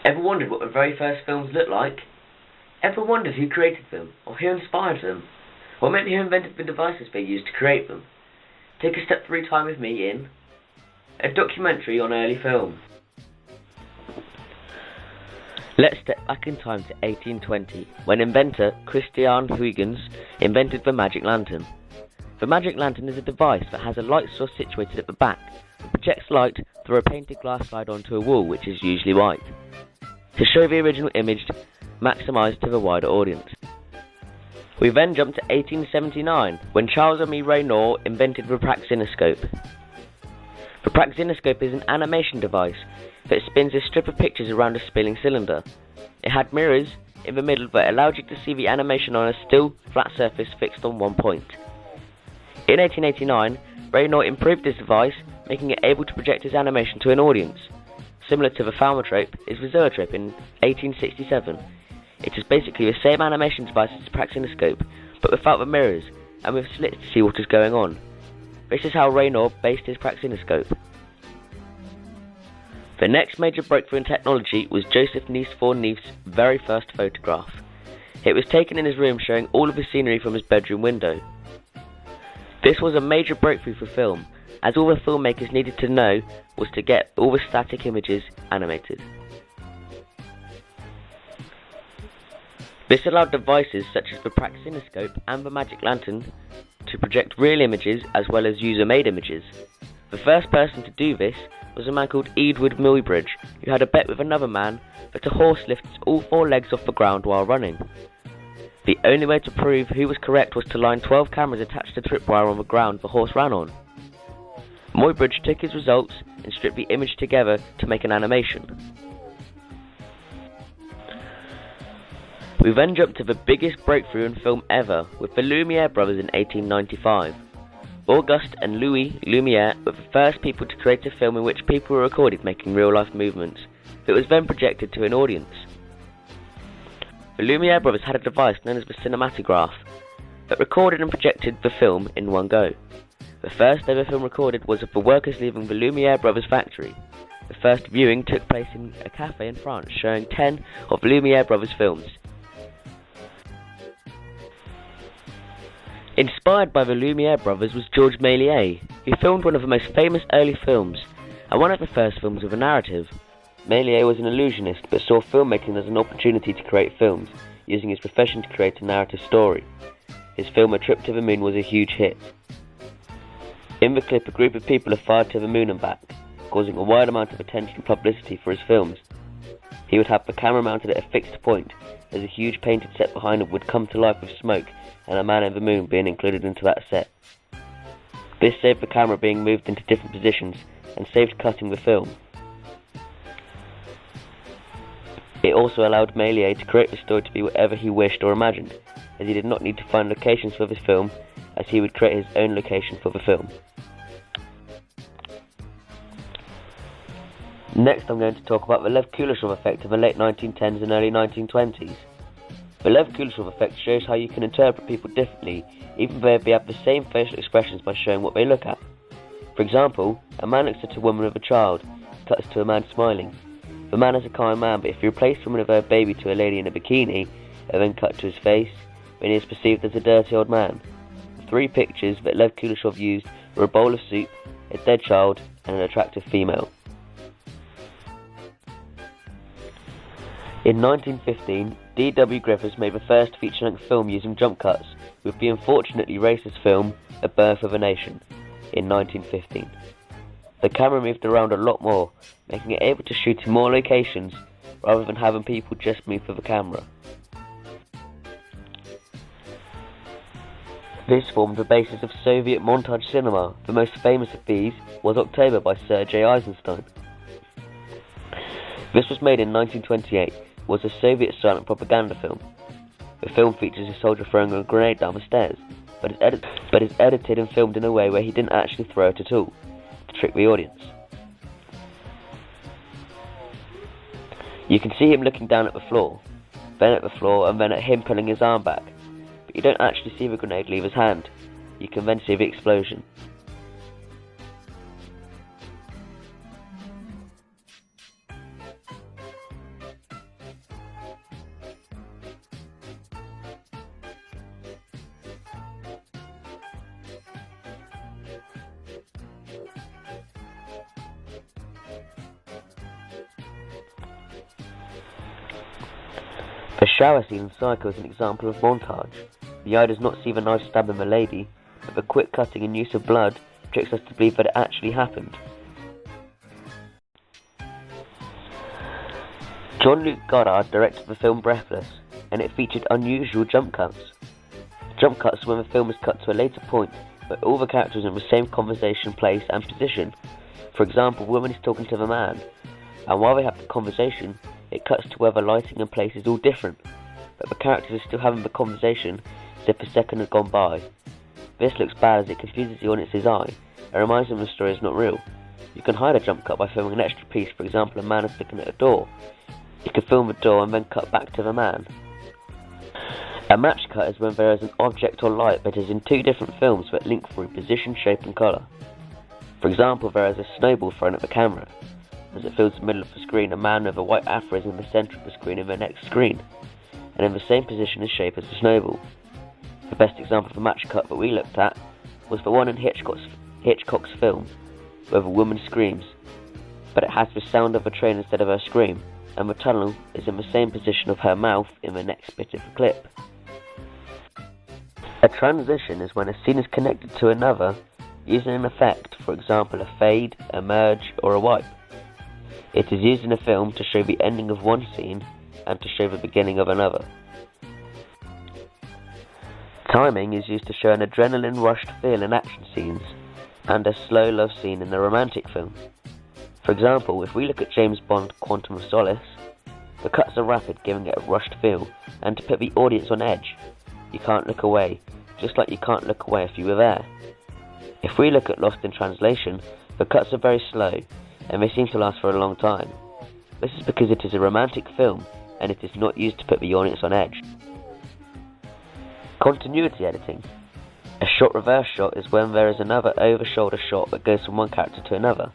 Ever wondered what the very first films looked like? Ever wondered who created them, or who inspired them? Or maybe who invented the devices they used to create them? Take a step through time with me in a documentary on early film. Let's step back in time to 1820, when inventor Christian Huygens invented the magic lantern. The magic lantern is a device that has a light source situated at the back that projects light through a painted glass slide onto a wall, which is usually white, to show the original image maximised to the wider audience. We then jump to 1879, when Charles-Aimé Reynaud invented the praxinoscope. The praxinoscope is an animation device that spins a strip of pictures around a spinning cylinder. It had mirrors in the middle that allowed you to see the animation on a still, flat surface fixed on one point. In 1889, Reynaud improved this device, making it able to project his animation to an audience. Similar to the thaumatrope is the zoetrope in 1867. It is basically the same animation device as the praxinoscope, but without the mirrors, and with slits to see what is going on. This is how Reynaud based his praxinoscope. The next major breakthrough in technology was Joseph Nicephore Nief's very first photograph. It was taken in his room, showing all of the scenery from his bedroom window. This was a major breakthrough for film, as all the filmmakers needed to know was to get all the static images animated. This allowed devices such as the praxinoscope and the magic lantern to project real images as well as user-made images. The first person to do this was a man called Edward Musbridge, who had a bet with another man that a horse lifts all four legs off the ground while running. The only way to prove who was correct was to line 12 cameras attached to tripwire on the ground the horse ran on. Musbridge took his results and stripped the image together to make an animation. We then jump to the biggest breakthrough in film ever, with the Lumiere brothers in 1895. Auguste and Louis Lumiere were the first people to create a film in which people were recorded making real-life movements, that was then projected to an audience. The Lumiere brothers had a device known as the cinematograph, that recorded and projected the film in one go. The first ever film recorded was of the workers leaving the Lumiere brothers factory. The first viewing took place in a cafe in France, showing 10 of Lumiere brothers films. Inspired by the Lumiere brothers was Georges Méliès, who filmed one of the most famous early films, and one of the first films with a narrative. Méliès was an illusionist, but saw filmmaking as an opportunity to create films, using his profession to create a narrative story. His film A Trip to the Moon was a huge hit. In the clip, a group of people are fired to the moon and back, causing a wide amount of attention and publicity for his films. He would have the camera mounted at a fixed point, as a huge painted set behind him would come to life with smoke and a man in the moon being included into that set. This saved the camera being moved into different positions and saved cutting the film. It also allowed Méliès to create the story to be whatever he wished or imagined, as he did not need to find locations for his film, as he would create his own location for the film. Next I'm going to talk about the Lev Kuleshov effect of the late 1910s and early 1920s. The Lev Kuleshov effect shows how you can interpret people differently, even though they have the same facial expressions, by showing what they look at. For example, a man looks at a woman with a child, cuts to a man smiling. The man is a kind man, but if you replace someone with a baby to a lady in a bikini, and then cut to his face, then he is perceived as a dirty old man. The three pictures that Lev Kuleshov used were a bowl of soup, a dead child, and an attractive female. In 1915, D.W. Griffith made the first feature-length film using jump cuts, with the unfortunately racist film A Birth of a Nation, in 1915. The camera moved around a lot more, making it able to shoot in more locations, rather than having people just move with the camera. This formed the basis of Soviet montage cinema. The most famous of these was October by Sergei Eisenstein. This was made in 1928, was a Soviet silent propaganda film. The film features a soldier throwing a grenade down the stairs, but is edited and filmed in a way where he didn't actually throw it at all, to trick the audience. You can see him looking down at the floor, then at the floor, and then at him pulling his arm back, but you don't actually see the grenade leave his hand. You can then see the explosion. shower scene in Psycho is an example of montage. The eye does not see the knife stabbing the lady, but the quick cutting and use of blood tricks us to believe that it actually happened. Jean-Luc Godard directed the film Breathless, and it featured unusual jump cuts. Jump cuts are when the film is cut to a later point, but all the characters are in the same conversation, place and position. For example, the woman is talking to the man, and while they have the conversation, it cuts to where the lighting and place is all different, but the characters are still having the conversation as if a second had gone by. This looks bad as it confuses the audience's eye and reminds them the story is not real. You can hide a jump cut by filming an extra piece. For example, a man is looking at a door. You can film the door and then cut back to the man. A match cut is when there is an object or light that is in two different films that link through position, shape and colour. For example, there is a snowball thrown at the camera. As it fills the middle of the screen, a man with a white afro is in the centre of the screen in the next screen, and in the same position and shape as the snowball. The best example of a match cut that we looked at was the one in Hitchcock's film, where the woman screams, but it has the sound of a train instead of her scream, and the tunnel is in the same position of her mouth in the next bit of the clip. A transition is when a scene is connected to another using an effect, for example a fade, a merge or a wipe. It is used in a film to show the ending of one scene and to show the beginning of another. Timing is used to show an adrenaline-rushed feel in action scenes and a slow love scene in a romantic film. For example, if we look at James Bond Quantum of Solace, the cuts are rapid, giving it a rushed feel, and to put the audience on edge. You can't look away, just like you can't look away if you were there. If we look at Lost in Translation, the cuts are very slow, and they seem to last for a long time. This is because it is a romantic film, and it is not used to put the audience on edge. Continuity editing. A shot reverse shot is when there is another over-shoulder shot that goes from one character to another.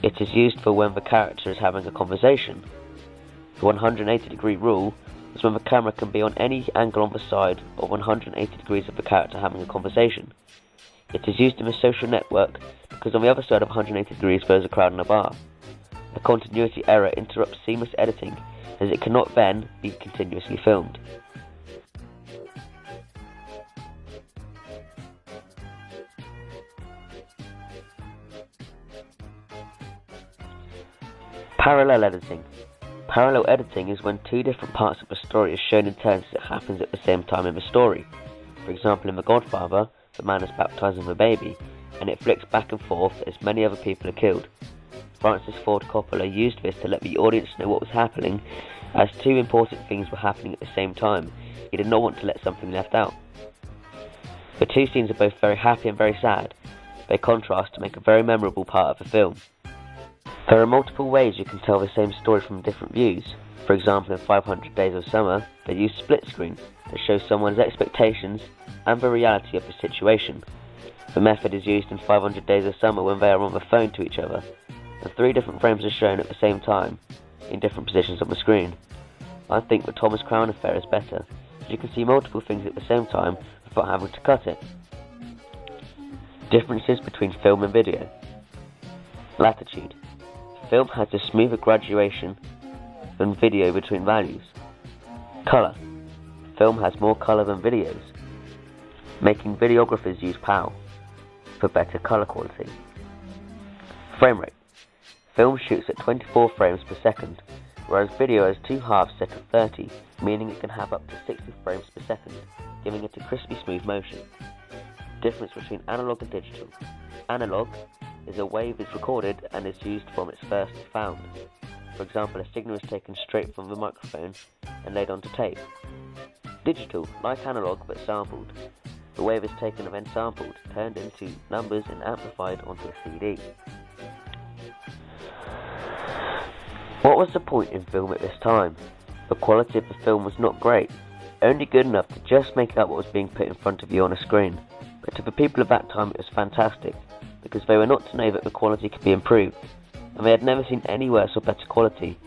It is used for when the character is having a conversation. The 180 degree rule is when the camera can be on any angle on the side of 180 degrees of the character having a conversation. It is used in a social network because on the other side of 180 degrees there is a crowd in a bar. A continuity error interrupts seamless editing as it cannot then be continuously filmed. Parallel editing. Parallel editing is when two different parts of a story are shown in turns as it happens at the same time in the story. For example, in The Godfather, the man is baptizing the baby, and it flicks back and forth as many other people are killed. Francis Ford Coppola used this to let the audience know what was happening, as two important things were happening at the same time. He did not want to let something left out. The two scenes are both very happy and very sad. They contrast to make a very memorable part of the film. There are multiple ways you can tell the same story from different views. For example, in 500 Days of Summer, they use split screen to show someone's expectations and the reality of the situation. The method is used in 500 Days of Summer when they are on the phone to each other, and three different frames are shown at the same time, in different positions on the screen. I think the Thomas Crown Affair is better, as you can see multiple things at the same time without having to cut it. Differences between film and video. Latitude. Film has a smoother graduation than video between values. Colour. Film has more colour than videos, making videographers use PAL for better colour quality. Frame rate. Film shoots at 24 frames per second, whereas video has two halves set at 30, meaning it can have up to 60 frames per second, giving it a crispy smooth motion. Difference between analog and digital. Analog is a wave is recorded and is used from its first sound. For example, a signal is taken straight from the microphone and laid onto tape. Digital, like analog but sampled. The wave is taken and then sampled, turned into numbers and amplified onto a CD. What was the point in film at this time? The quality of the film was not great, only good enough to just make out what was being put in front of you on a screen. But to the people of that time it was fantastic, because they were not to know that the quality could be improved, and they had never seen any worse or better quality.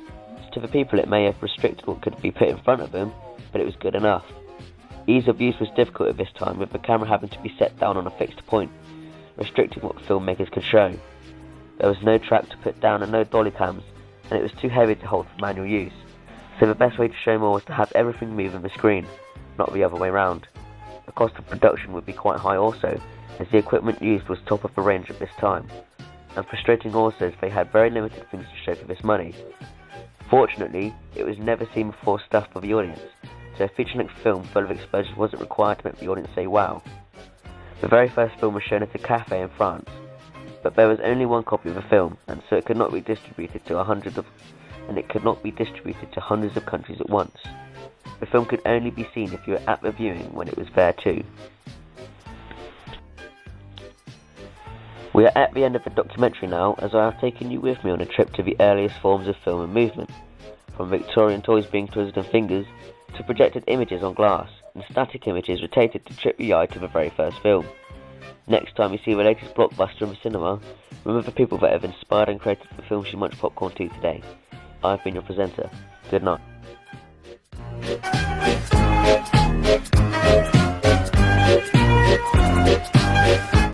So to the people it may have restricted what could be put in front of them, but it was good enough. Ease of use was difficult at this time, with the camera having to be set down on a fixed point, restricting what filmmakers could show. There was no track to put down and no dolly cams, and it was too heavy to hold for manual use. so the best way to show more was to have everything move on the screen, not the other way round. The cost of production would be quite high also, as the equipment used was top of the range at this time, and frustrating also as they had very limited things to show for this money. Fortunately, it was never seen before stuff for the audience, so a feature-length film full of explosions wasn't required to make the audience say wow. The very first film was shown at a cafe in France, but there was only one copy of the film, and so it could not be distributed to hundreds of countries at once. The film could only be seen if you were at the viewing when it was there too. We are at the end of the documentary now, as I have taken you with me on a trip to the earliest forms of film and movement, from Victorian toys being twisted in fingers, to projected images on glass, and static images rotated to trick the eye to the very first film. Next time you see the latest blockbuster in the cinema, remember the people that have inspired and created the films you munch popcorn to today. I've been your presenter. Good night.